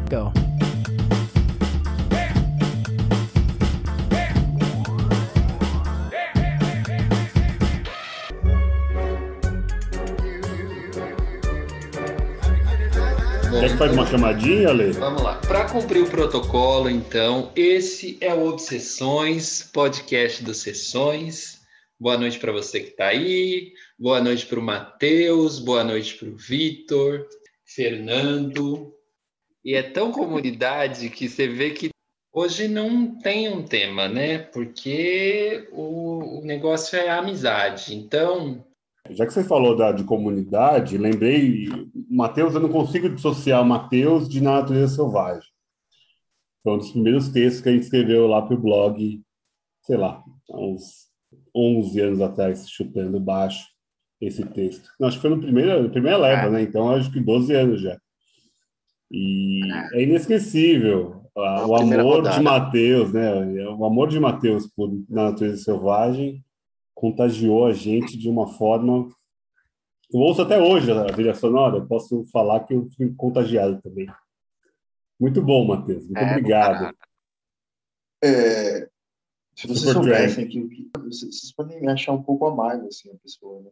Go. Quer que faz uma chamadinha, Ale? Vamos lá. Para cumprir o protocolo, então, esse é o Obsessões, podcast das Sessões. Boa noite para você que está aí. Boa noite para o Matheus. Boa noite para o Vitor, Fernando. E é tão comunidade que você vê que hoje não tem um tema, né? Porque o negócio é a amizade. Então... Já que você falou de comunidade, lembrei, Mateus, eu não consigo dissociar Mateus de Na Natureza Selvagem. Foi um dos primeiros textos que a gente escreveu lá para o blog, sei lá, há uns 11 anos atrás, chutando baixo esse texto. Não, acho que foi na primeira leva, né? Então, acho que 12 anos já. E é inesquecível o amor de Mateus, né? O amor de Mateus por Na Natureza Selvagem contagiou a gente de uma forma... Eu ouço até hoje a trilha sonora, eu posso falar que eu fui contagiado também. Muito bom, Matheus. Muito obrigado. Se vocês soubessem que vocês podem me achar um pouco amargo, assim, a pessoa, né?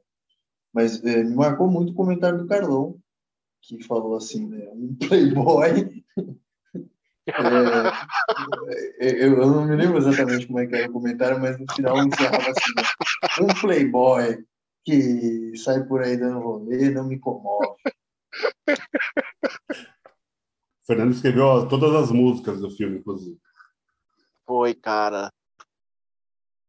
Mas me marcou muito o comentário do Carlão, que falou assim, né? Um playboy... eu não me lembro exatamente como é que era o comentário, mas no final encerrava assim, né? Um playboy que sai por aí dando rolê não me comove. O Fernando escreveu todas as músicas do filme, inclusive. Foi, cara.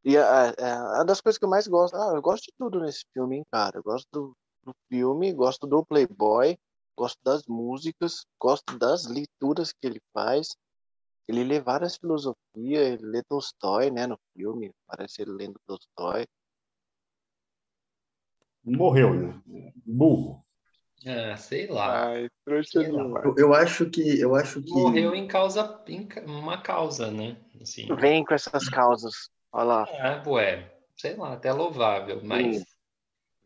E a das coisas que eu mais gosto... eu gosto de tudo nesse filme, hein, cara. Eu gosto do filme, gosto do Playboy, gosto das músicas, gosto das leituras que ele faz. Ele lê várias filosofias, ele lê Tolstói, né, no filme. Parece ele lendo Tolstói. Morreu, né? Burro. Sei lá. Sei lá. Eu acho que... Morreu em uma causa, né? Assim, Vem com essas causas. Olha lá. Sei lá, até louvável, mas...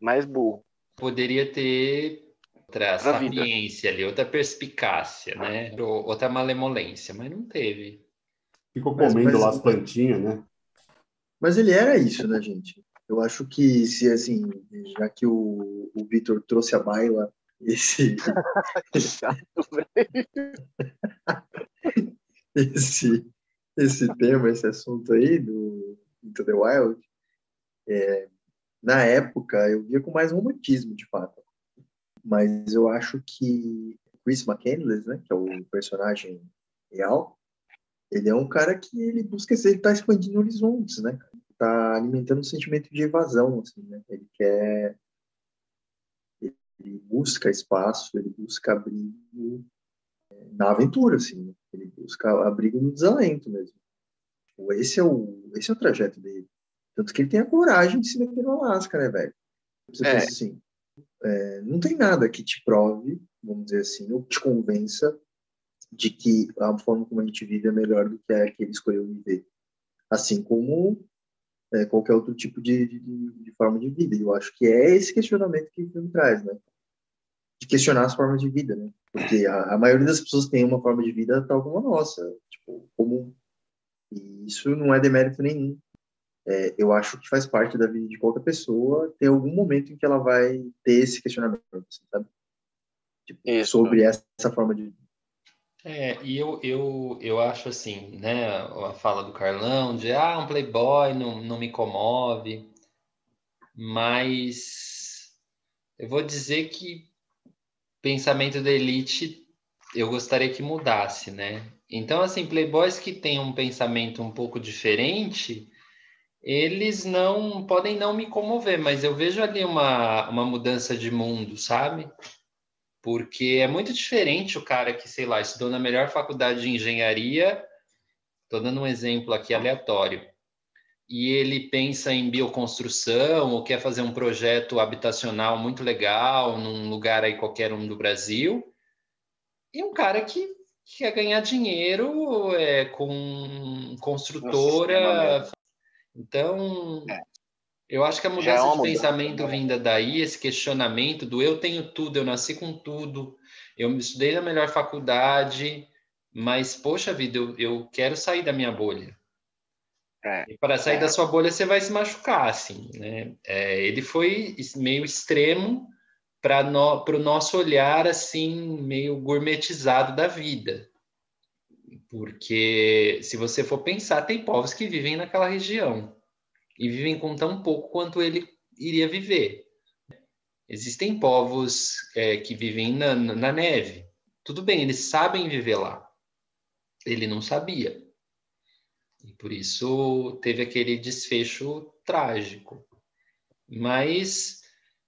Mais burro. Poderia ter outra Pra vida. sapiência ali, outra perspicácia, né? Outra malemolência, mas não teve. Ficou comendo lá as plantinhas, né? Mas ele era isso, né, gente? Eu acho que, se assim, já que o Vitor trouxe à baila esse tema, esse assunto aí do Into the Wild, na época eu via com mais romantismo, de fato. Mas eu acho que Chris McCandless, né, que é o personagem real, ele é um cara que ele busca, ele tá expandindo horizontes, né? Tá alimentando um sentimento de evasão, assim, né? Ele busca espaço, ele busca abrigo na aventura, assim, né? Ele busca abrigo no desalento mesmo. Esse é o trajeto dele. Tanto que ele tem a coragem de se meter no Alasca, né, velho? Você pensa assim, não tem nada que te prove, vamos dizer assim, ou te convença de que a forma como a gente vive é melhor do que a que ele escolheu viver. Assim como qualquer outro tipo de forma de vida. E eu acho que é esse questionamento que o filme traz, né? De questionar as formas de vida, né? Porque a maioria das pessoas tem uma forma de vida tal como a nossa, tipo, comum. E isso não é demérito nenhum. Eu acho que faz parte da vida de qualquer pessoa ter algum momento em que ela vai ter esse questionamento, sabe? Tipo, sobre essa forma de vida. E eu acho assim, né, a fala do Carlão de um playboy não me comove, mas eu vou dizer que pensamento da elite eu gostaria que mudasse, né? Então, assim, playboys que têm um pensamento um pouco diferente, eles não podem não me comover, mas eu vejo ali uma mudança de mundo, sabe? Porque é muito diferente o cara que, sei lá, estudou na melhor faculdade de engenharia, estou dando um exemplo aqui aleatório, e ele pensa em bioconstrução ou quer fazer um projeto habitacional muito legal num lugar aí qualquer um do Brasil, e um cara que quer ganhar dinheiro com construtora. Então, eu acho que a mudança de pensamento vinda daí, esse questionamento do eu tenho tudo, eu nasci com tudo, eu estudei na melhor faculdade, mas, poxa vida, eu quero sair da minha bolha. É, E para sair é. da sua bolha, você vai se machucar, assim, né? Ele foi meio extremo para o nosso olhar, assim, meio gourmetizado da vida. Porque, se você for pensar, tem povos que vivem naquela região e vivem com tão pouco quanto ele iria viver. Existem povos que vivem na neve. Tudo bem, eles sabem viver lá. Ele não sabia. E por isso teve aquele desfecho trágico. Mas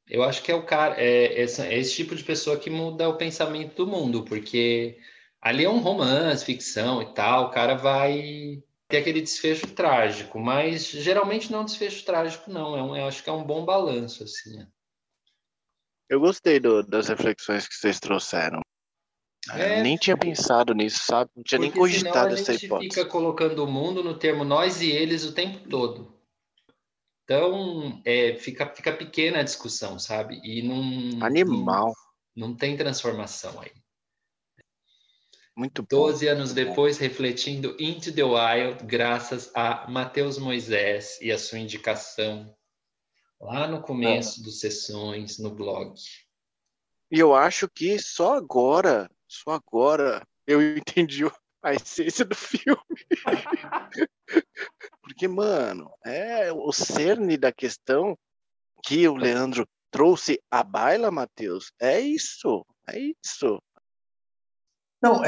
eu acho que é o cara, é esse tipo de pessoa que muda o pensamento do mundo, porque ali é um romance, ficção e tal, o cara vai ter aquele desfecho trágico, mas geralmente não é um desfecho trágico, não. Eu acho que é um bom balanço, assim. Eu gostei das reflexões que vocês trouxeram. Eu É, nem tinha pensado nisso, sabe? Não tinha nem porque senão a cogitado essa gente hipótese. fica colocando o mundo no termo nós e eles o tempo todo. Então, fica pequena a discussão, sabe? E Animal. não tem transformação aí. Muito bom. 12 anos Muito bom. depois, refletindo Into the Wild, graças a Matheus Moisés e a sua indicação lá no começo dos Sessões, no blog. E eu acho que só agora eu entendi a essência do filme. Porque, mano, é o cerne da questão que o Leandro trouxe à baila, Matheus. É isso, é isso. Não,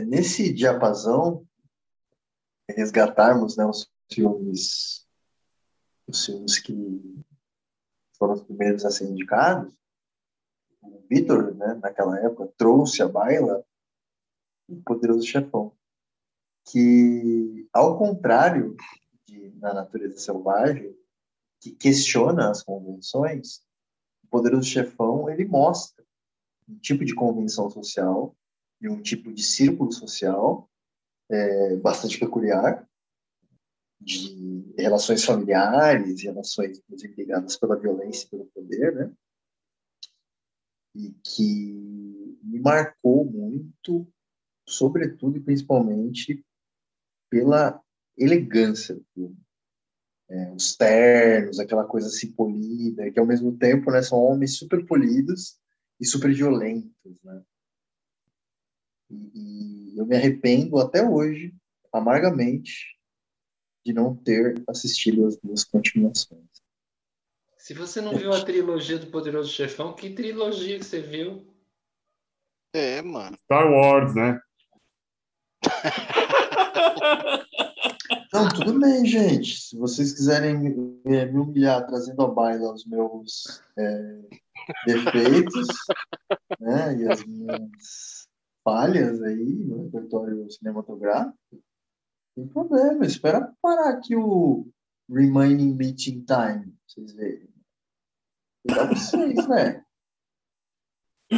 nesse diapasão, resgatarmos, né, os filmes que foram os primeiros a ser indicados, o Vitor, né, naquela época, trouxe à baila o Poderoso Chefão, que, ao contrário de Na Natureza Selvagem, que questiona as convenções, o Poderoso Chefão, ele mostra um tipo de convenção social e um tipo de círculo social bastante peculiar, de relações familiares, relações, inclusive, ligadas pela violência e pelo poder, né? E que me marcou muito, sobretudo e principalmente pela elegância do filme. Os ternos, aquela coisa assim polida, que ao mesmo tempo, né, são homens super polidos e super violentos, né? E eu me arrependo até hoje, amargamente, de não ter assistido as duas continuações. Se você não viu a trilogia do Poderoso Chefão, que trilogia que você viu? É, mano. Star Wars, né? Não, tudo bem, gente. Se vocês quiserem me humilhar trazendo à baila os meus defeitos, né, e as minhas falhas aí no repertório cinematográfico, não tem problema. Espera parar aqui o Remaining Meeting Time, pra vocês verem. Pegar vocês, né?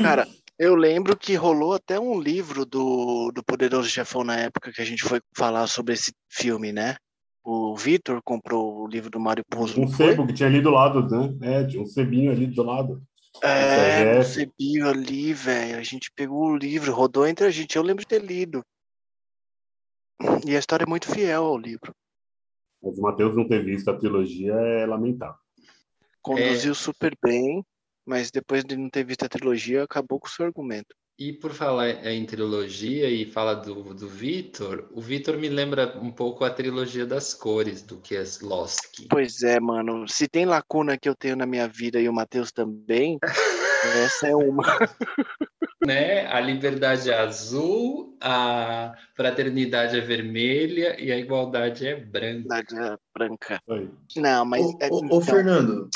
Cara, eu lembro que rolou até um livro do Poderoso Chefão na época que a gente foi falar sobre esse filme, né? O Vitor comprou o livro do Mário Puzo, Um não foi? sebo que tinha ali do lado, né? Tinha um sebinho ali do lado. No CRF. Cebio ali, velho. A gente pegou o livro, rodou entre a gente. Eu lembro de ter lido. E a história é muito fiel ao livro. Mas o Matheus não ter visto a trilogia é lamentável. Conduziu super bem, mas depois de não ter visto a trilogia, acabou com o seu argumento. E por falar em trilogia e falar do Vitor, o Vitor me lembra um pouco a trilogia das cores do Kieslowski. Pois é, mano. Se tem lacuna que eu tenho na minha vida e o Matheus também, essa é uma. Né? A liberdade é azul, a fraternidade é vermelha e a igualdade é branca. Da branca. Aí. Não, mas. Ô, Fernando,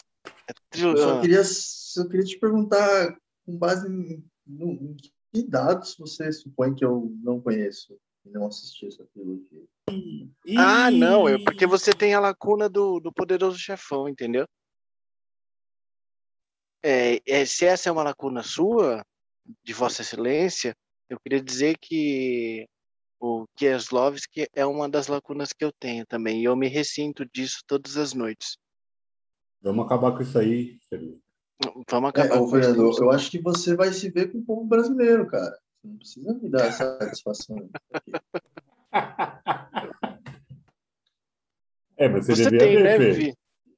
eu só Ah, queria te perguntar, com base em que dados você supõe que eu não conheço e não assisti essa trilogia? não, é porque você tem a lacuna do Poderoso Chefão, entendeu? Se essa é uma lacuna sua, de Vossa Excelência, eu queria dizer que o Kieslowski é uma das lacunas que eu tenho também, e eu me ressinto disso todas as noites. Vamos acabar com isso aí, Fernando. Vamos acabar com Fernando, isso. eu acho que você vai se ver com o povo brasileiro, cara. Não precisa me dar essa satisfação. Mas você Você devia tem, ver, né, Fê. Vi?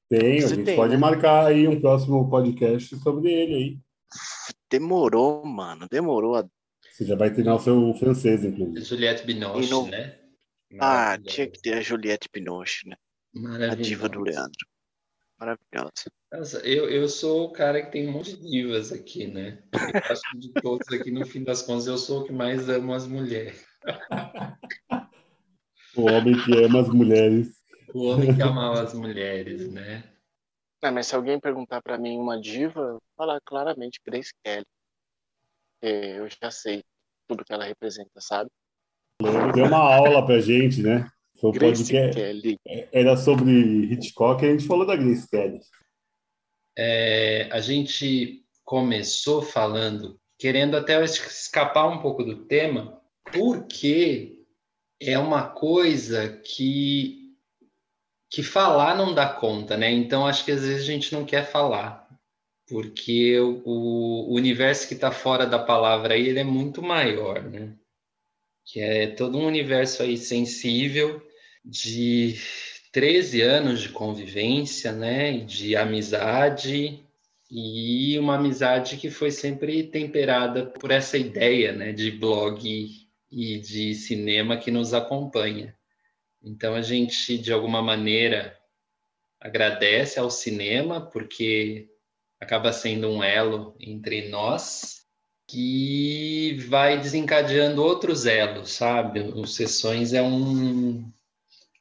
Tem, a Você gente tem, pode né? marcar aí um próximo podcast sobre ele aí. Demorou, mano. Demorou. Você já vai treinar o seu francês, inclusive. Juliette E Binoche, não... né? Ah, tinha que Maravilhosa. ter a Juliette Binoche, né? A diva do Maravilhosa. Leandro. Maravilhosa. Nossa, eu sou o cara que tem um monte de divas aqui, né? Eu acho que de todos aqui, no fim das contas, eu sou o que mais amo as mulheres. O homem que ama as mulheres. O homem que amava as mulheres, né? Mas se alguém perguntar pra mim uma diva, eu vou falar claramente Grace Kelly. Eu já sei tudo que ela representa, sabe? Leandro deu uma aula pra gente, né? Foi um Grace podcast. Kelly. Era sobre Hitchcock e a gente falou da Grace Kelly. A gente começou falando, querendo até escapar um pouco do tema, porque é uma coisa que falar não dá conta, né? Então acho que às vezes a gente não quer falar, porque o universo que está fora da palavra aí, ele é muito maior, né? Que é todo um universo aí sensível de 13 anos de convivência, né? De amizade, e uma amizade que foi sempre temperada por essa ideia, né? De blog e de cinema que nos acompanha. Então a gente, de alguma maneira, agradece ao cinema, porque acaba sendo um elo entre nós, que vai desencadeando outros elos, sabe? Os Sessões é um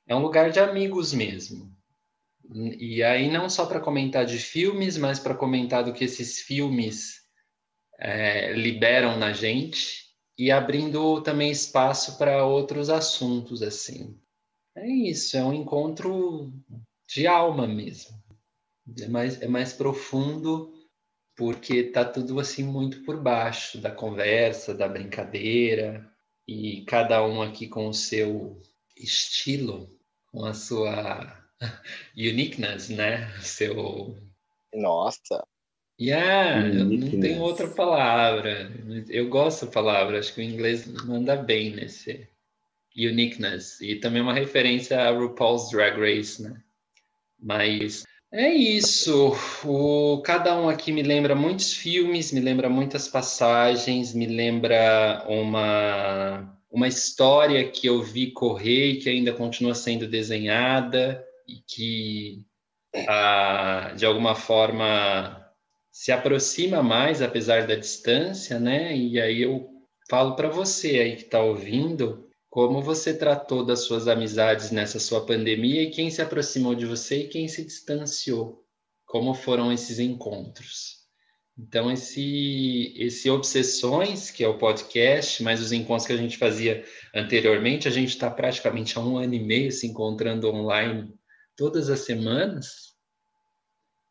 lugar de amigos mesmo. E aí não só para comentar de filmes, mas para comentar do que esses filmes liberam na gente, e abrindo também espaço para outros assuntos, assim. É isso, é um encontro de alma mesmo. É mais profundo, porque tá tudo assim muito por baixo da conversa, da brincadeira, e cada um aqui com o seu estilo, com a sua uniqueness, né? Seu... Nossa. Eu não tenho outra Uniqueness. palavra. Eu gosto da palavra, acho que o inglês manda bem nesse uniqueness. E também uma referência a RuPaul's Drag Race, né? Mas é isso. Cada um aqui me lembra muitos filmes, me lembra muitas passagens, me lembra uma história que eu vi correr e que ainda continua sendo desenhada e que, de alguma forma, se aproxima mais, apesar da distância, né? E aí eu falo para você aí que está ouvindo, como você tratou das suas amizades nessa sua pandemia e quem se aproximou de você e quem se distanciou? Como foram esses encontros? Então, esse Obsessões, que é o podcast, mais os encontros que a gente fazia anteriormente, a gente está praticamente há 1 ano e meio se encontrando online todas as semanas.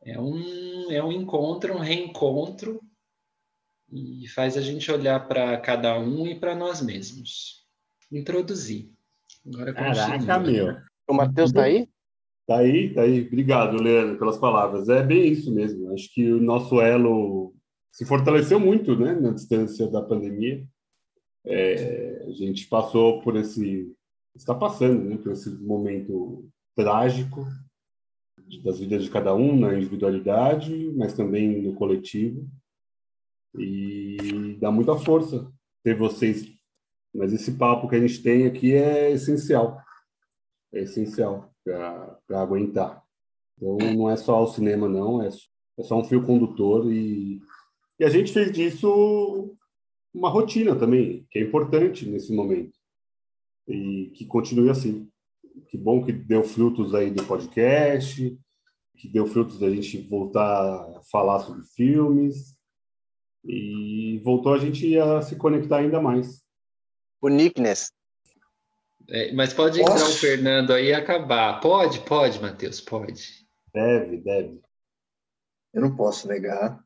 É um encontro, um reencontro, e faz a gente olhar para cada um e para nós mesmos. Introduzir. Agora Caraca, continua. meu. O Matheus tá aí? Tá aí, tá aí. Obrigado, Leandro, pelas palavras. É bem isso mesmo. Acho que o nosso elo se fortaleceu muito, né, na distância da pandemia. A gente passou por está passando, né, por esse momento trágico das vidas de cada um, na individualidade, mas também no coletivo. E dá muita força ter vocês. Mas esse papo que a gente tem aqui é essencial. É essencial para aguentar. Então, não é só o cinema, não. É só um fio condutor. E a gente fez disso uma rotina também, que é importante nesse momento. E que continue assim. Que bom que deu frutos aí do podcast, que deu frutos da gente voltar a falar sobre filmes, e voltou a gente a se conectar ainda mais. O Nickness. Mas pode entrar o Fernando aí e acabar. Pode, Matheus, pode. Deve. Eu não posso negar.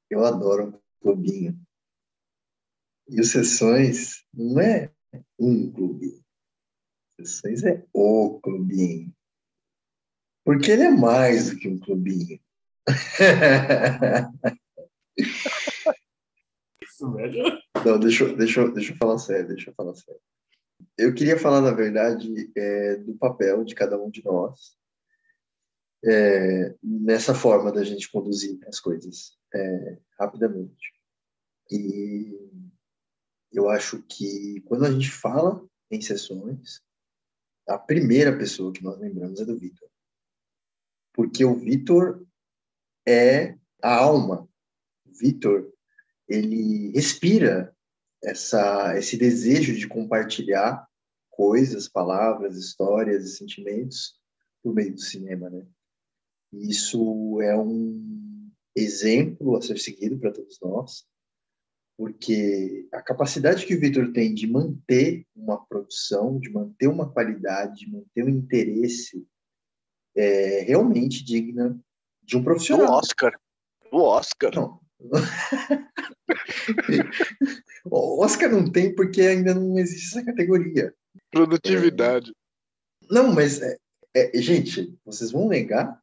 Eu adoro um clubinho. E o Sessões não é um clubinho. Sessões é o clubinho. Porque ele é mais do que um clubinho. Isso, velho. Não, deixa eu falar sério, Eu queria falar, na verdade, do papel de cada um de nós nessa forma da gente conduzir as coisas rapidamente. E eu acho que quando a gente fala em sessões, a primeira pessoa que nós lembramos é do Vitor. Porque o Vitor é a alma. O Vitor, ele respira esse desejo de compartilhar coisas, palavras, histórias e sentimentos por meio do cinema, né? Isso é um exemplo a ser seguido para todos nós, porque a capacidade que o Vitor tem de manter uma produção, de manter uma qualidade, de manter um interesse é realmente digna de um Do profissional. Oscar. Do Oscar. Não. O Oscar não tem porque ainda não existe essa categoria. Produtividade. Não, mas, gente, vocês vão negar?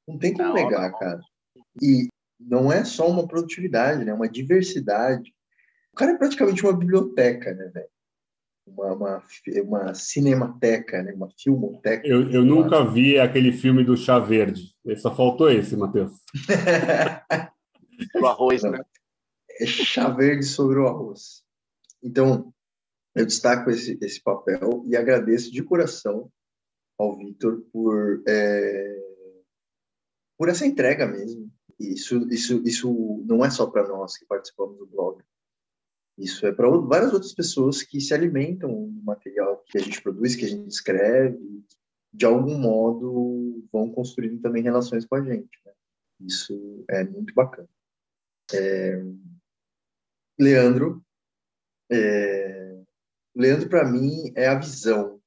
Não tem como negar, cara. E não é só uma produtividade, né? Uma diversidade. O cara é praticamente uma biblioteca, né, velho? Uma cinemateca, né? Uma filmoteca. Eu nunca vi aquele filme do Chá Verde. Só faltou esse, Matheus. Do arroz, Não, né? é chá verde sobre o arroz. Então, eu destaco esse papel e agradeço de coração ao Vitor por essa entrega mesmo. Isso não é só para nós que participamos do blog. Isso é para várias outras pessoas que se alimentam do material que a gente produz, que a gente escreve, de algum modo vão construindo também relações com a gente, né? Isso é muito bacana. Leandro, para mim, é a visão.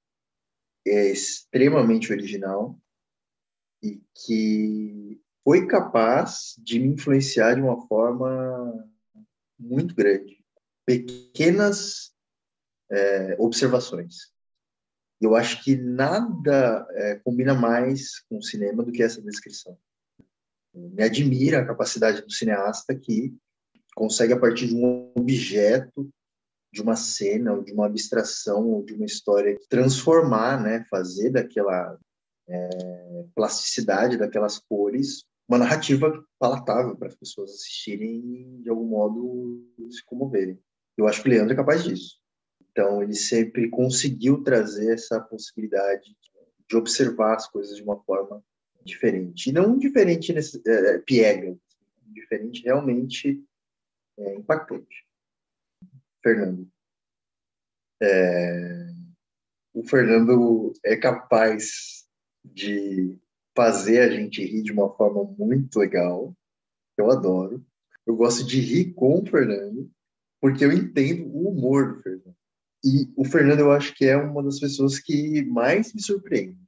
É extremamente original e que foi capaz de me influenciar de uma forma muito grande. Pequenas observações. Eu acho que nada combina mais com o cinema do que essa descrição. Me admira a capacidade do cineasta que consegue, a partir de um objeto, de uma cena, ou de uma abstração, ou de uma história, transformar, né, fazer daquela plasticidade, daquelas cores, uma narrativa palatável para as pessoas assistirem e, de algum modo, se comoverem. Eu acho que o Leandro é capaz disso. Então, ele sempre conseguiu trazer essa possibilidade de observar as coisas de uma forma diferente. E não diferente piega, diferente realmente impactante. Fernando. O Fernando é capaz de fazer a gente rir de uma forma muito legal. Eu adoro. Eu gosto de rir com o Fernando, porque eu entendo o humor do Fernando. E o Fernando, eu acho que é uma das pessoas que mais me surpreende.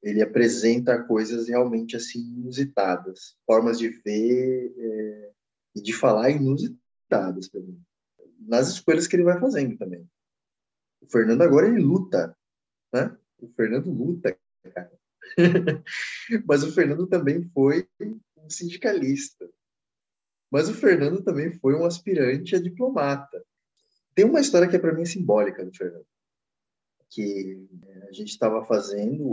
Ele apresenta coisas realmente assim inusitadas, formas de ver e de falar inusitadas para mim, nas escolhas que ele vai fazendo também. O Fernando agora ele luta, né? O Fernando luta, cara. Mas o Fernando também foi um sindicalista. Mas o Fernando também foi um aspirante a diplomata. Tem uma história que é para mim simbólica do Fernando, que a gente estava fazendo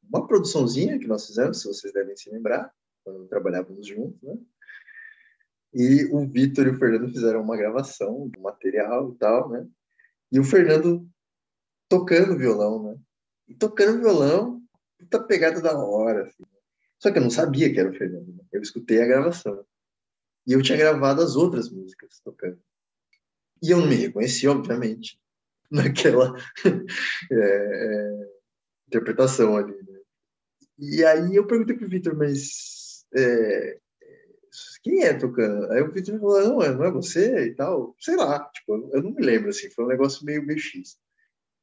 uma produçãozinha que nós fizemos, se vocês devem se lembrar, quando trabalhávamos juntos, né? E o Vitor e o Fernando fizeram uma gravação do material e tal, né? E o Fernando tocando violão, né? E tocando violão, puta pegada da hora, assim. Só que eu não sabia que era o Fernando, né? Eu escutei a gravação. E eu tinha gravado as outras músicas tocando. E eu não me reconheci, obviamente, naquela interpretação ali, né? E aí eu perguntei pro Vitor, mas quem é tocando? Aí o Vitor falou, não é você e tal. Sei lá, tipo, eu não me lembro, assim, foi um negócio meio X.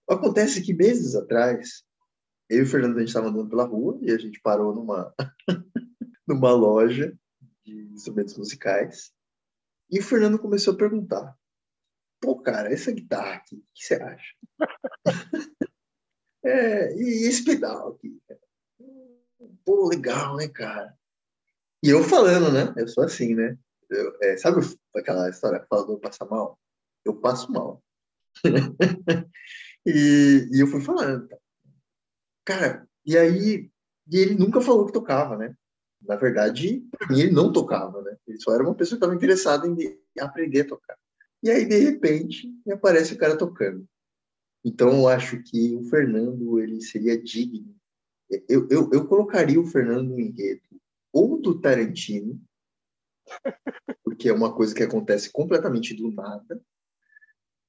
Acontece que meses atrás, eu e o Fernando, a gente estava andando pela rua e a gente parou numa loja de instrumentos musicais e o Fernando começou a perguntar, pô, cara, essa guitarra aqui, o que você acha? E esse pedal aqui? Pô, legal, né, cara? E eu falando, né? Eu sou assim, né? sabe aquela história que fala do passar mal? Eu passo mal. E eu fui falando, cara, e aí e ele nunca falou que tocava, né? Na verdade, para mim, ele não tocava, né? Ele só era uma pessoa que estava interessada em aprender a tocar. E aí, de repente, me aparece o cara tocando. Então, eu acho que o Fernando, ele seria digno. Eu colocaria o Fernando no enredo ou do Tarantino, porque é uma coisa que acontece completamente do nada,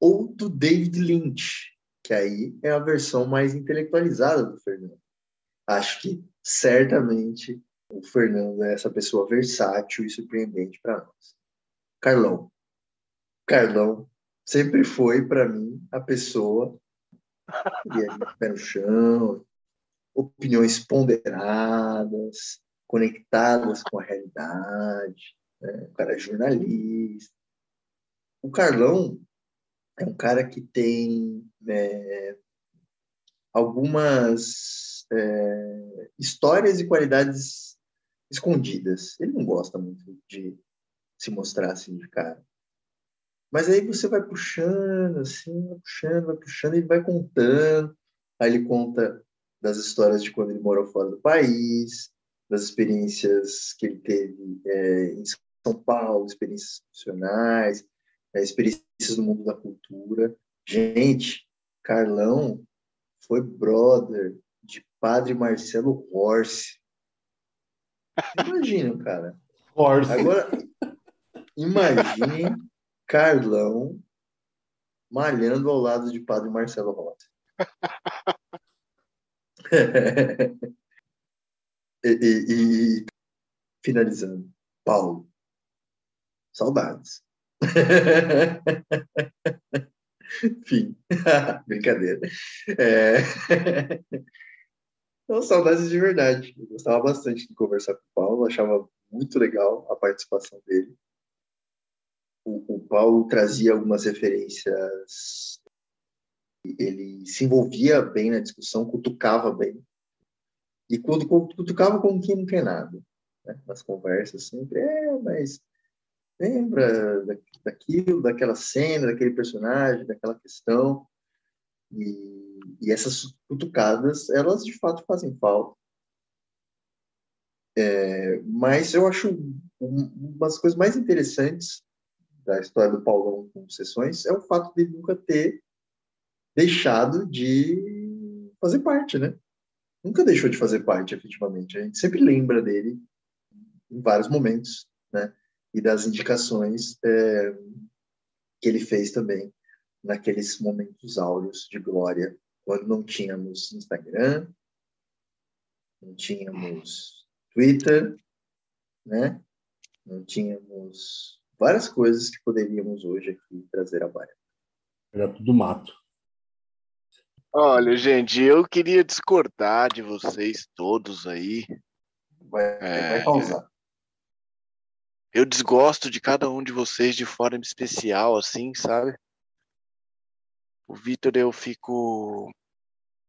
ou do David Lynch, que aí é a versão mais intelectualizada do Fernando. Acho que certamente o Fernando é essa pessoa versátil e surpreendente para nós. Carlão. Carlão sempre foi, para mim, a pessoa que é pé no chão, opiniões ponderadas, conectadas com a realidade, né? O cara é jornalista. O Carlão é um cara que tem algumas histórias e qualidades escondidas. Ele não gosta muito de se mostrar assim de cara. Mas aí você vai puxando, assim, vai puxando, ele vai contando. Aí ele conta das histórias de quando ele morou fora do país, das experiências que ele teve em São Paulo, experiências profissionais, experiências no mundo da cultura. Gente, Carlão foi brother de Padre Marcelo Rossi. Imagina, cara. Horse. Agora, imagine Carlão malhando ao lado de Padre Marcelo Rossi. e finalizando, Paulo, saudades. Enfim, brincadeira. Então, saudades de verdade. Eu gostava bastante de conversar com o Paulo, achava muito legal a participação dele. O Paulo trazia algumas referências, ele se envolvia bem na discussão, cutucava bem. E quando cutucava como quem não quer nada, né? Nas conversas sempre, mas lembra daquilo, daquela cena, daquele personagem, daquela questão. E essas cutucadas, elas de fato fazem falta. Mas eu acho uma das coisas mais interessantes da história do Paulão com Sessões é o fato de ele nunca ter deixado de fazer parte, né? Nunca deixou de fazer parte, efetivamente. A gente sempre lembra dele em vários momentos, né? E das indicações que ele fez também naqueles momentos áureos de glória, quando não tínhamos Instagram, não tínhamos Twitter, né? Não tínhamos várias coisas que poderíamos hoje aqui trazer à baila. Era tudo mato. Olha, gente, eu queria discordar de vocês todos aí. Vai pausar. Eu desgosto de cada um de vocês de forma especial, assim, sabe? O Vitor, eu fico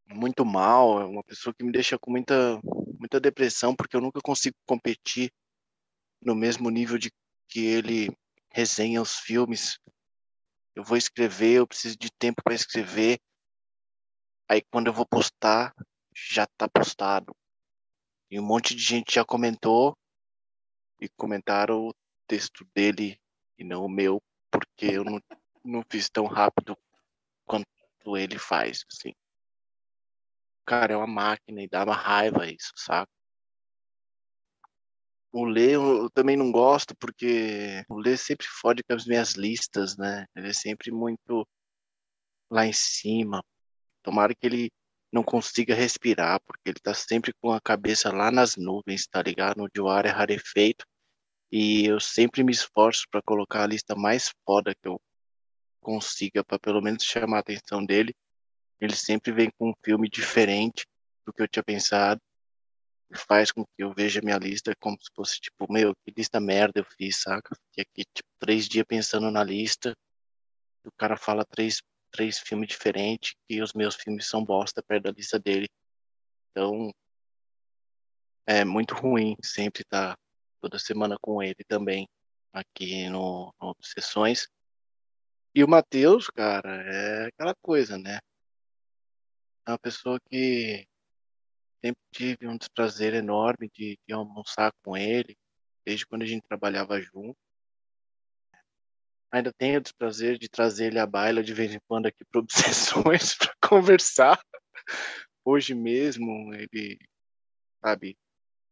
muito mal, é uma pessoa que me deixa com muita depressão, porque eu nunca consigo competir no mesmo nível de que ele resenha os filmes. Eu vou escrever, eu preciso de tempo para escrever. Aí quando eu vou postar, já tá postado. E um monte de gente já comentou e comentaram o texto dele e não o meu, porque eu não fiz tão rápido quanto ele faz, assim. Cara, é uma máquina e dá uma raiva isso, sabe? O Lê eu também não gosto, porque o Lê sempre fode com as minhas listas, né? Ele é sempre muito lá em cima. Tomara que ele não consiga respirar, porque ele tá sempre com a cabeça lá nas nuvens, tá ligado? Onde o ar é rarefeito. E eu sempre me esforço para colocar a lista mais foda que eu consiga, para pelo menos chamar a atenção dele. Ele sempre vem com um filme diferente do que eu tinha pensado. E faz com que eu veja minha lista como se fosse, tipo, meu, que lista merda eu fiz, saca? Fiquei aqui, tipo, 3 dias pensando na lista. E o cara fala três filmes diferentes e os meus filmes são bosta perto da lista dele. Então, é muito ruim sempre estar toda semana com ele também. aqui no Obsessões. E o Matheus, cara, é aquela coisa, né? É uma pessoa que sempre tive um desprazer enorme de almoçar com ele, desde quando a gente trabalhava junto. Ainda tenho o desprazer de trazer ele à baila de vez em quando aqui para Obsessões para conversar. Hoje mesmo ele, sabe,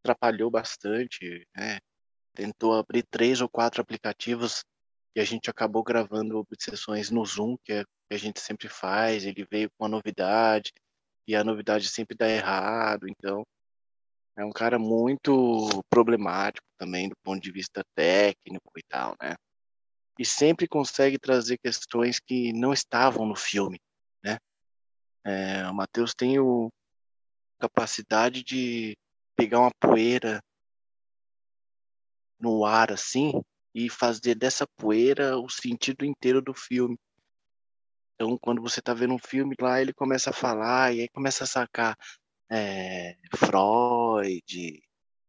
atrapalhou bastante, né? Tentou abrir 3 ou 4 aplicativos e a gente acabou gravando Obsessões no Zoom, que é o que a gente sempre faz. Ele veio com uma novidade e a novidade sempre dá errado, então é um cara muito problemático também do ponto de vista técnico e tal, né? E sempre consegue trazer questões que não estavam no filme, né? O Matheus tem a capacidade de pegar uma poeira no ar assim e fazer dessa poeira o sentido inteiro do filme. Então, quando você tá vendo um filme lá, ele começa a falar e aí começa a sacar Freud,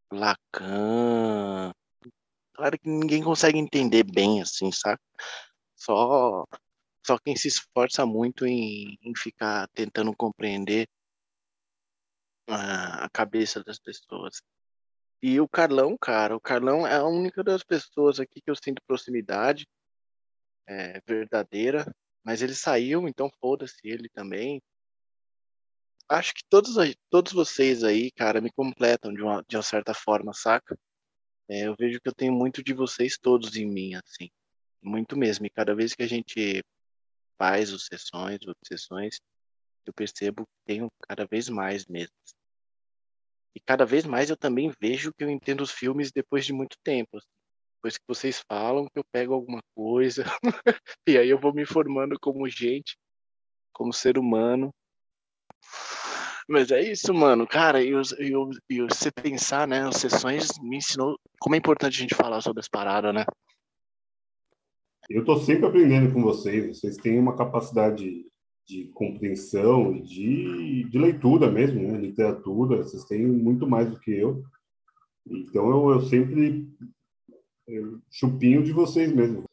Lacan. Claro que ninguém consegue entender bem assim, sabe? Só, só quem se esforça muito em ficar tentando compreender a cabeça das pessoas. E o Carlão, cara, o Carlão é a única das pessoas aqui que eu sinto proximidade verdadeira, mas ele saiu, então foda-se ele também. Acho que todos vocês aí, cara, me completam de uma certa forma, saca? Eu vejo que eu tenho muito de vocês todos em mim, assim. Muito mesmo. E cada vez que a gente faz as sessões, eu percebo que tenho cada vez mais mesmo. E cada vez mais eu também vejo que eu entendo os filmes depois de muito tempo, assim. Depois que vocês falam, que eu pego alguma coisa, e aí eu vou me formando como gente, como ser humano. Mas é isso, mano. Cara, e você pensar, né? As sessões me ensinou como é importante a gente falar sobre as paradas, né? Eu estou sempre aprendendo com vocês. Vocês têm uma capacidade de compreensão e de leitura mesmo, né? Literatura. Vocês têm muito mais do que eu. Então eu sempre chupinho de vocês mesmo.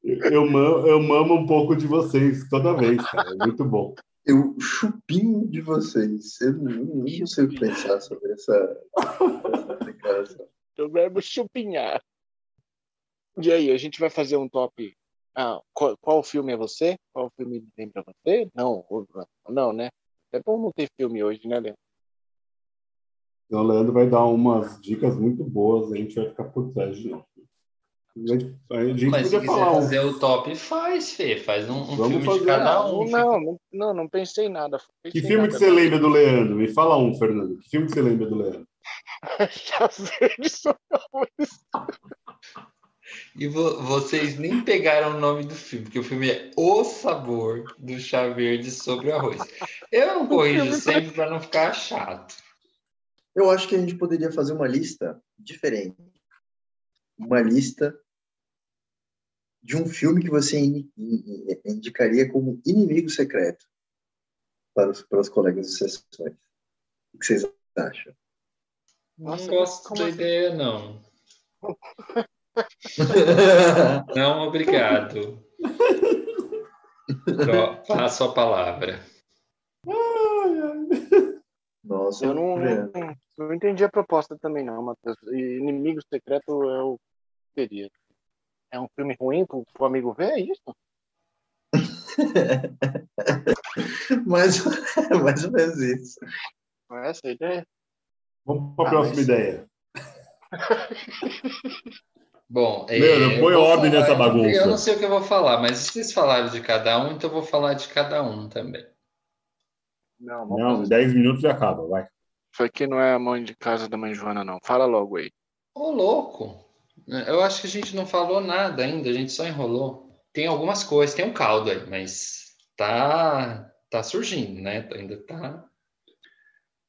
Eu mamo um pouco de vocês toda vez, cara. É muito bom. Eu chupinho de vocês. Eu não sei o que pensar sobre essa aplicação. O verbo chupinhar. E aí, a gente vai fazer um top. Qual filme é você? Qual filme tem pra você? Não, né? É bom não ter filme hoje, né, Leandro? Então, o Leandro vai dar umas dicas muito boas. A gente vai ficar por trás de novo. A gente Mas se podia quiser falar fazer o top, faz, Fê. Faz um Vamos filme de fazer. cada um. Não pensei em nada. Que filme que você lembra do Leandro? Me fala um, Fernando. Que filme que você lembra do Leandro? Já sei sobre E vocês nem pegaram o nome do filme, porque o filme é O Sabor do Chá Verde sobre o Arroz. Eu não corrijo sempre para não ficar chato. Eu acho que a gente poderia fazer uma lista diferente. Uma lista de um filme que você indicaria como inimigo secreto para os colegas de sessões. O que vocês acham? Não gosto da ideia, não. Não, obrigado. Passo a palavra. Nossa, Eu não entendi a proposta também, não, Matheus. E Inimigo Secreto eu queria. É um filme ruim pro amigo ver, é isso? mais ou menos isso. Essa é a ideia? Vamos para a próxima ideia. Bom, Leandro, põe ordem nessa bagunça. Eu não sei o que eu vou falar, mas se vocês falaram de cada um, então eu vou falar de cada um também. Não, em 10 minutos já acaba, vai. Isso aqui não é a mãe de casa da mãe Joana, não. Fala logo aí. Ô, louco! Eu acho que a gente não falou nada ainda, a gente só enrolou. Tem algumas coisas, tem um caldo aí, mas tá surgindo, né? Ainda tá.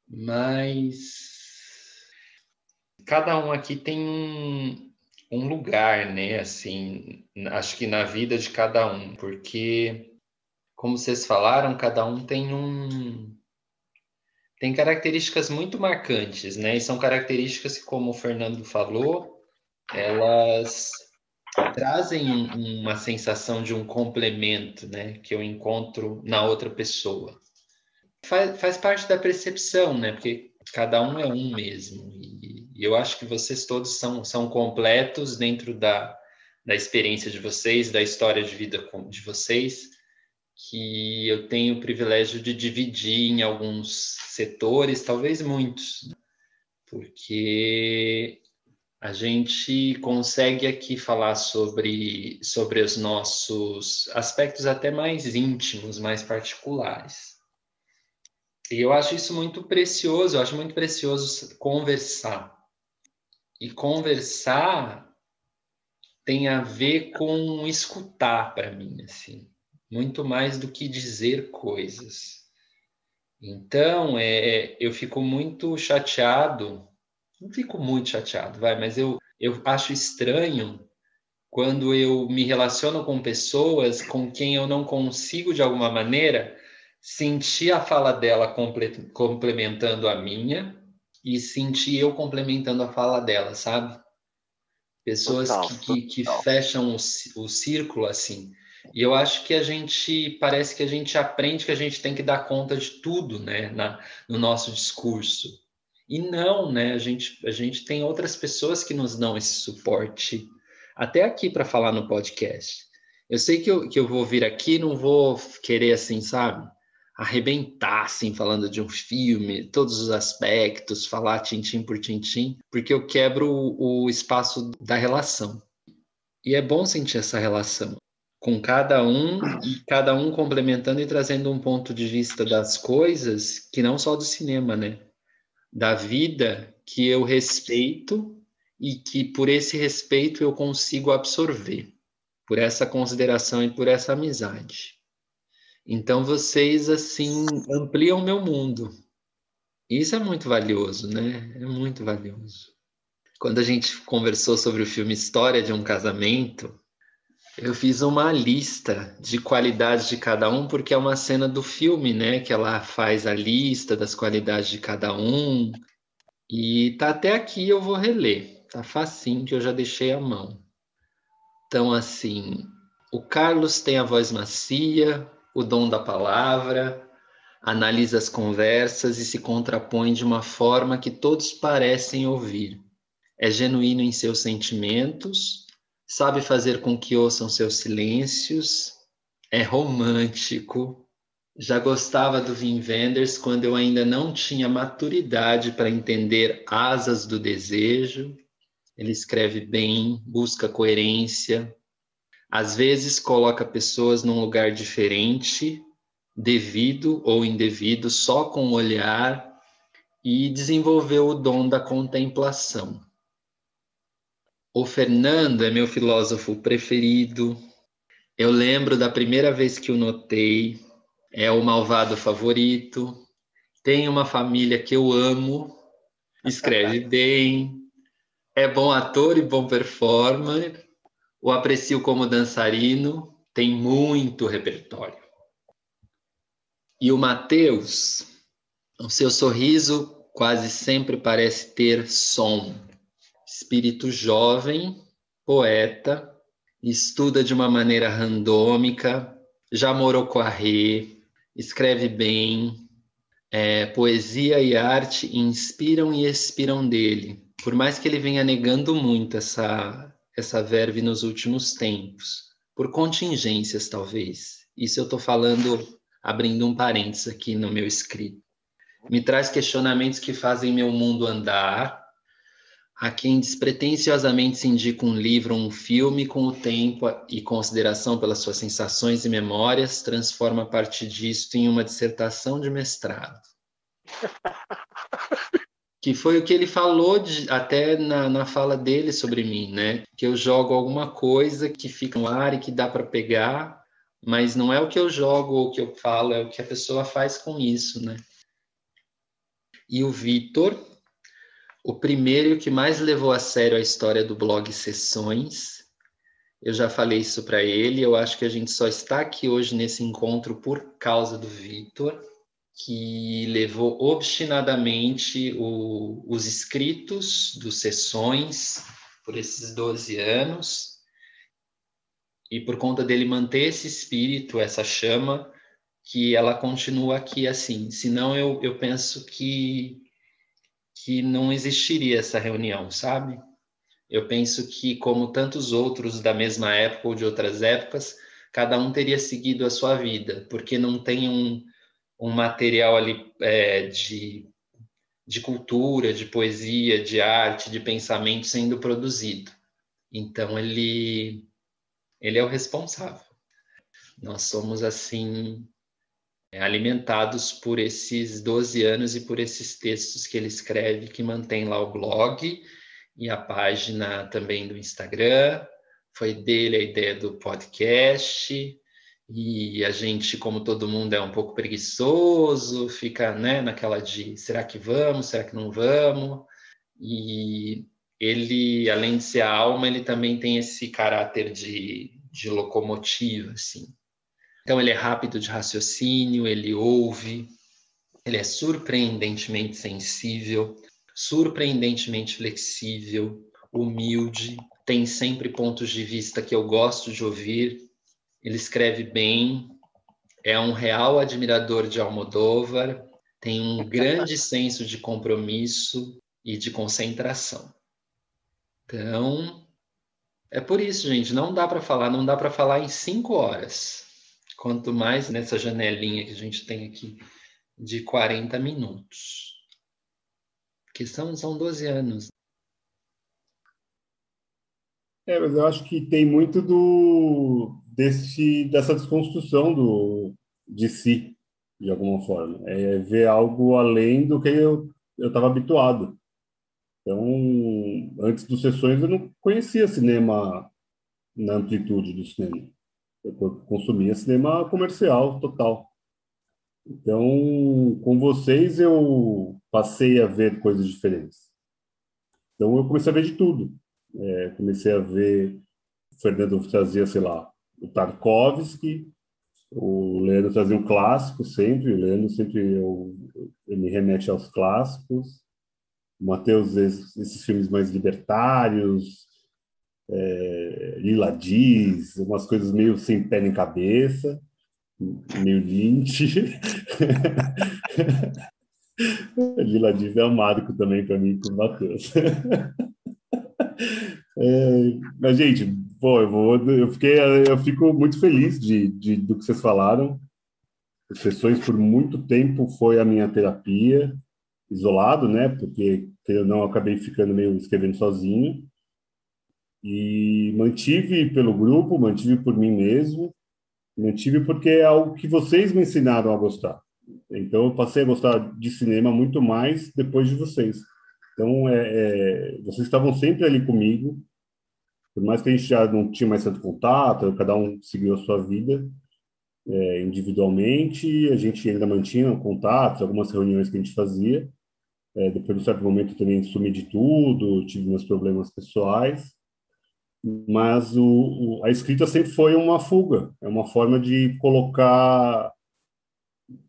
Mas cada um aqui tem um lugar, né? Assim, acho que na vida de cada um, porque, como vocês falaram, cada um tem tem características muito marcantes, né? E são características que, como o Fernando falou, elas trazem uma sensação de um complemento, né? Que eu encontro na outra pessoa. Faz parte da percepção, né? Porque cada um é um mesmo. E eu acho que vocês todos são completos dentro da experiência de vocês, da história de vida de vocês, que eu tenho o privilégio de dividir em alguns setores, talvez muitos, porque a gente consegue aqui falar sobre os nossos aspectos até mais íntimos, mais particulares. E eu acho isso muito precioso, eu acho muito precioso conversar. E conversar tem a ver com escutar para mim, assim, muito mais do que dizer coisas. Então, eu fico muito chateado, não fico muito chateado, mas eu acho estranho quando eu me relaciono com pessoas com quem eu não consigo, de alguma maneira, sentir a fala dela complementando a minha e sentir eu complementando a fala dela, sabe? Pessoas que fecham o círculo assim. E eu acho que parece que a gente aprende que a gente tem que dar conta de tudo, né, no nosso discurso. E não, né, a gente tem outras pessoas que nos dão esse suporte, até aqui para falar no podcast. Eu sei que eu vou vir aqui, não vou querer assim, sabe, arrebentar, assim, falando de um filme, todos os aspectos, falar tintim por tintim, porque eu quebro o espaço da relação. E é bom sentir essa relação com cada um, e cada um complementando e trazendo um ponto de vista das coisas, que não só do cinema, né? Da vida, que eu respeito e que por esse respeito eu consigo absorver, por essa consideração e por essa amizade. Então vocês, assim, ampliam o meu mundo. Isso é muito valioso, né? É muito valioso. Quando a gente conversou sobre o filme História de um Casamento, eu fiz uma lista de qualidades de cada um, porque é uma cena do filme, né? Que ela faz a lista das qualidades de cada um. E tá até aqui, eu vou reler. Tá facinho, que eu já deixei à mão. Então, assim, o Carlos tem a voz macia, o dom da palavra, analisa as conversas e se contrapõe de uma forma que todos parecem ouvir. É genuíno em seus sentimentos, sabe fazer com que ouçam seus silêncios, é romântico. Já gostava do Wim Wenders quando eu ainda não tinha maturidade para entender asas do desejo. Ele escreve bem, busca coerência. Às vezes coloca pessoas num lugar diferente, devido ou indevido, só com o olhar, e desenvolveu o dom da contemplação. O Fernando é meu filósofo preferido. Eu lembro da primeira vez que o notei. É o malvado favorito. Tem uma família que eu amo. Escreve bem. É bom ator e bom performer. O aprecio como dançarino. Tem muito repertório. E o Matheus, o seu sorriso quase sempre parece ter som. Espírito jovem, poeta, estuda de uma maneira randômica, já morou com a Rê, escreve bem, poesia e arte inspiram e expiram dele, por mais que ele venha negando muito essa verve nos últimos tempos, por contingências talvez. Isso eu estou falando, abrindo um parênteses aqui no meu escrito. Me traz questionamentos que fazem meu mundo andar. A quem despretensiosamente se indica um livro ou um filme, com o tempo e consideração pelas suas sensações e memórias, transforma a partir disto em uma dissertação de mestrado. Que foi o que ele falou até na fala dele sobre mim, né? Que eu jogo alguma coisa que fica no ar e que dá para pegar, mas não é o que eu jogo ou o que eu falo, é o que a pessoa faz com isso, né? E o Vitor, o primeiro que mais levou a sério a história do blog Sessões. Eu já falei isso para ele, eu acho que a gente só está aqui hoje nesse encontro por causa do Vitor. que levou obstinadamente os escritos dos Sessões por esses 12 anos, e por conta dele manter esse espírito, essa chama, que ela continua aqui assim. Senão eu penso que não existiria essa reunião, sabe? Eu penso que, como tantos outros da mesma época ou de outras épocas, cada um teria seguido a sua vida, porque não tem um material ali de cultura, de poesia, de arte, de pensamento sendo produzido. Então, ele é o responsável. Nós somos, assim, alimentados por esses 12 anos e por esses textos que ele escreve, que mantém lá o blog e a página também do Instagram. Foi dele a ideia do podcast, e a gente, como todo mundo, é um pouco preguiçoso, fica, né, naquela de será que vamos, será que não vamos? E ele, além de ser a alma, ele também tem esse caráter de locomotiva, assim. Então, ele é rápido de raciocínio, ele ouve, ele é surpreendentemente sensível, surpreendentemente flexível, humilde, tem sempre pontos de vista que eu gosto de ouvir, ele escreve bem, é um real admirador de Almodóvar, tem um grande senso de compromisso e de concentração. Então, é por isso, gente, não dá para falar em 5 horas. Quanto mais nessa janelinha que a gente tem aqui de 40 minutos. Porque são 12 anos. Mas eu acho que tem muito dessa desconstrução de si, de alguma forma. É ver algo além do que eu estava habituado. Então, antes dos Sessões, eu não conhecia cinema na amplitude do cinema. Eu consumia cinema comercial total. Então, com vocês, eu passei a ver coisas diferentes. Então, eu comecei a ver de tudo. Comecei a ver, o Fernando trazia, sei lá, o Tarkovsky, o Leandro trazia um clássico sempre, o Leandro sempre ele me remete aos clássicos, o Matheus, esses filmes mais libertários, Lila Diz, umas coisas meio sem pé nem cabeça, meio Lynch. Lila Diz é um marco também para mim, com o Matheus. Mas, gente, pô, eu fico muito feliz do que vocês falaram. As Sessões, por muito tempo, foi a minha terapia, isolado, né? Porque eu não acabei ficando meio escrevendo sozinho. E mantive pelo grupo, mantive por mim mesmo, mantive porque é algo que vocês me ensinaram a gostar. Então, eu passei a gostar de cinema muito mais depois de vocês. Então, vocês estavam sempre ali comigo, por mais que a gente já não tinha mais tanto contato, cada um seguiu a sua vida individualmente, a gente ainda mantinha contatos, algumas reuniões que a gente fazia. Depois de um certo momento, eu também sumi de tudo, tive meus problemas pessoais, mas a escrita sempre foi uma fuga, é uma forma de colocar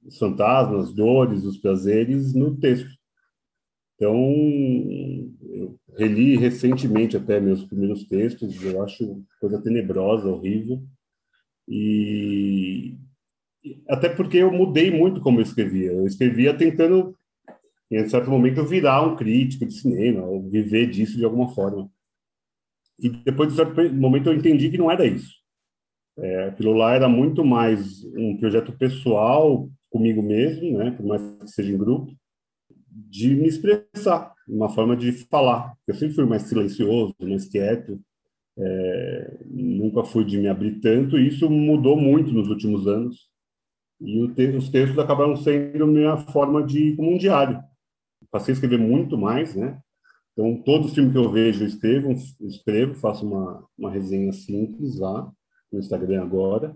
os fantasmas, dores, os prazeres no texto. Então, eu reli recentemente até meus primeiros textos, eu acho coisa tenebrosa, horrível, e até porque eu mudei muito como eu escrevia. Eu escrevia tentando, em certo momento, virar um crítico de cinema, ou viver disso de alguma forma. E depois de um certo momento eu entendi que não era isso. Aquilo lá era muito mais um projeto pessoal comigo mesmo, né, por mais que seja em grupo, de me expressar, uma forma de falar. Eu sempre fui mais silencioso, mais quieto, nunca fui de me abrir tanto, e isso mudou muito nos últimos anos. E os textos acabaram sendo minha forma como um diário. Passei a escrever muito mais, né? Então, todo filme que eu vejo, eu escrevo, faço uma resenha simples lá no Instagram agora.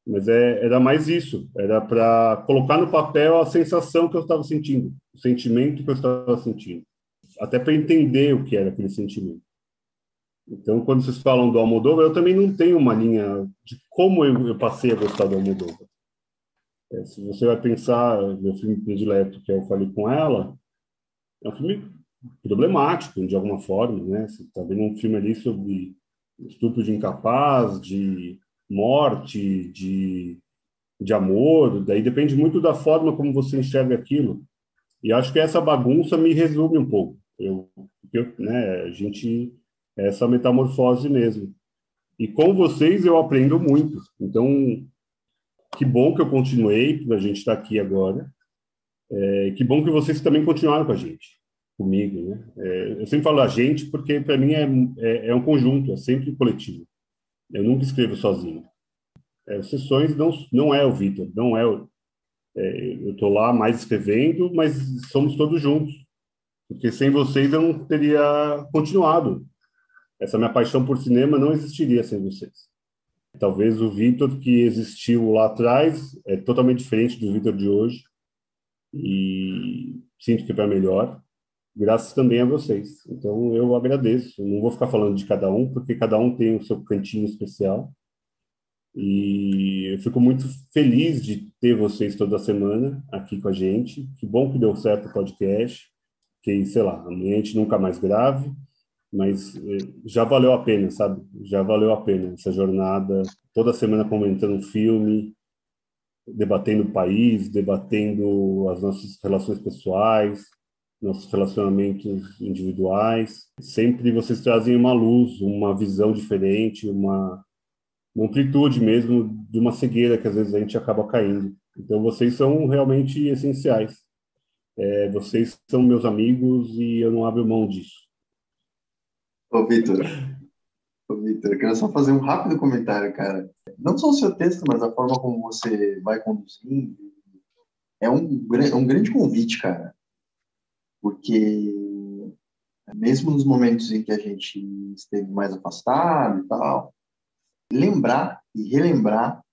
Mas era mais isso, era para colocar no papel a sensação que eu estava sentindo, o sentimento que eu estava sentindo, até para entender o que era aquele sentimento. Então, quando vocês falam do Almodóvar, eu também não tenho uma linha de como eu passei a gostar do Almodóvar. Se você vai pensar, meu filme predileto, que é Eu Falei Com Ela, é um filme problemático, de alguma forma, né? Você está vendo um filme ali sobre estupro de incapaz, de morte, de amor, daí depende muito da forma como você enxerga aquilo. E acho que essa bagunça me resume um pouco. Né, a gente, é essa metamorfose mesmo. E com vocês eu aprendo muito. Então, que bom que eu continuei, para a gente estar aqui agora. Que bom que vocês também continuaram com a gente, comigo, né? Eu sempre falo a gente porque para mim é um conjunto, é sempre coletivo. Eu nunca escrevo sozinho. Os Sessões não é o Vitor, não é o, eu estou lá mais escrevendo, mas somos todos juntos, porque sem vocês eu não teria continuado. Essa minha paixão por cinema não existiria sem vocês. Talvez o Vitor que existiu lá atrás é totalmente diferente do Vitor de hoje e sinto que para melhor, graças também a vocês. Então eu agradeço. Eu não vou ficar falando de cada um, porque cada um tem o seu cantinho especial. E eu fico muito feliz de ter vocês toda semana aqui com a gente. Que bom que deu certo o podcast. Que, sei lá, amanhã a gente nunca mais grave, mas já valeu a pena, sabe? Já valeu a pena essa jornada. Toda semana comentando um filme, debatendo o país, debatendo as nossas relações pessoais, nossos relacionamentos individuais. Sempre vocês trazem uma luz, uma visão diferente, uma amplitude mesmo de uma cegueira que às vezes a gente acaba caindo. Então vocês são realmente essenciais. Vocês são meus amigos e eu não abro mão disso. Ô, Vitor, eu quero só fazer um rápido comentário, cara. Não só o seu texto, mas a forma como você vai conduzindo. É um grande convite, cara. Porque mesmo nos momentos em que a gente esteve mais afastado e tal, lembrar e relembrar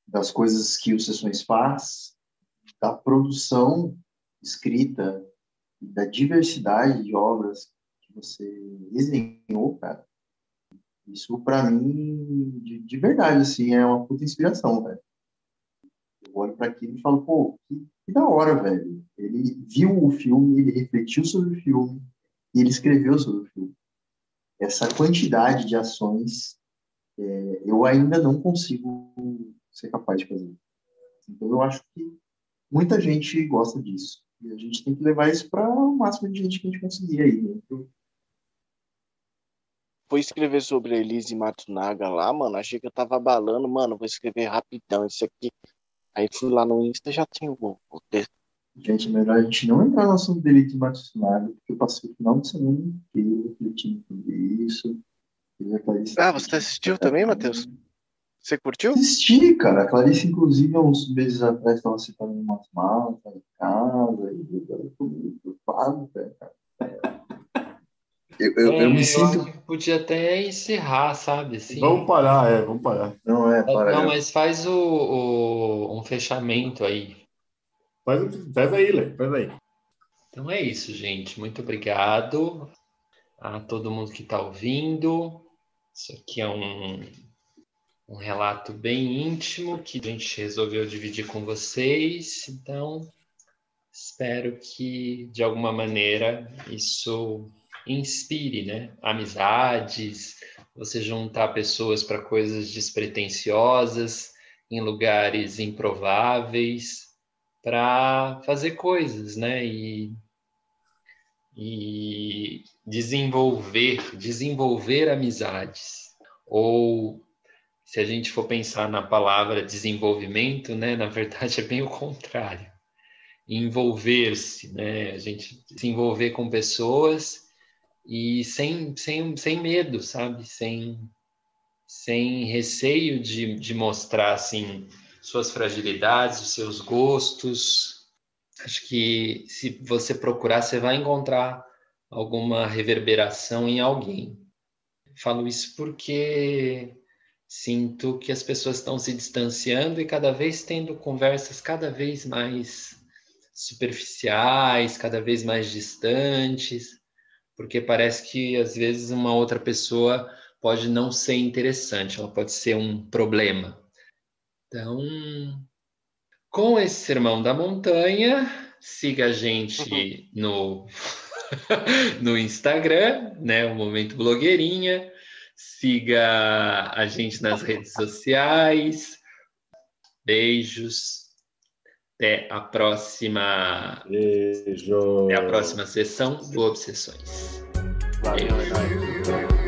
das coisas que o Sessões faz, da produção escrita, da diversidade de obras que você desenhou, cara. Isso, para mim, de verdade, assim, é uma puta inspiração, velho. Eu olho para aquilo e falo, pô, que da hora, velho. Ele viu o filme, ele refletiu sobre o filme e ele escreveu sobre o filme. Essa quantidade de ações, eu ainda não consigo ser capaz de fazer. Então, eu acho que muita gente gosta disso. E a gente tem que levar isso para o máximo de gente que a gente conseguir aí, né? Fui escrever sobre a Elise Matsunaga lá, mano. Achei que eu tava abalando, mano. Vou escrever rapidão isso aqui. Aí fui lá no Insta, já tinha o texto. Gente, é melhor a gente não entrar no assunto dele de Matsunaga, porque eu passei o final de semana inteiro refletindo sobre isso. Você assistiu também, Matheus? Você curtiu? Assisti, cara. A Clarice, inclusive, há uns meses atrás, estava citando umas malas em casa, e eu tô meio preocupado, cara. Eu me Eu sinto. acho que podia até encerrar, sabe? Assim. Vamos parar, vamos parar. Não é, para. Não, mas faz um fechamento aí. Faz aí, Lê, faz aí. Então é isso, gente. Muito obrigado a todo mundo que está ouvindo. Isso aqui é um relato bem íntimo que a gente resolveu dividir com vocês. Então, espero que, de alguma maneira, isso inspire, né? Amizades, você juntar pessoas para coisas despretensiosas, em lugares improváveis, para fazer coisas, né? E desenvolver amizades. Ou, se a gente for pensar na palavra desenvolvimento, né? Na verdade, é bem o contrário. Envolver-se, né? A gente se envolver com pessoas e sem medo, sabe? Sem receio de mostrar, assim, suas fragilidades, os seus gostos. Acho que se você procurar, você vai encontrar alguma reverberação em alguém. Falo isso porque sinto que as pessoas estão se distanciando e cada vez tendo conversas cada vez mais superficiais, cada vez mais distantes, porque parece que às vezes uma outra pessoa pode não ser interessante, ela pode ser um problema. Então, Com esse Sermão da Montanha, siga a gente no, no Instagram, né? O Momento Blogueirinha. Siga a gente nas redes sociais. Beijos. Até a próxima. Beijo. Até a próxima sessão do Obsessões. Valeu, é nóis.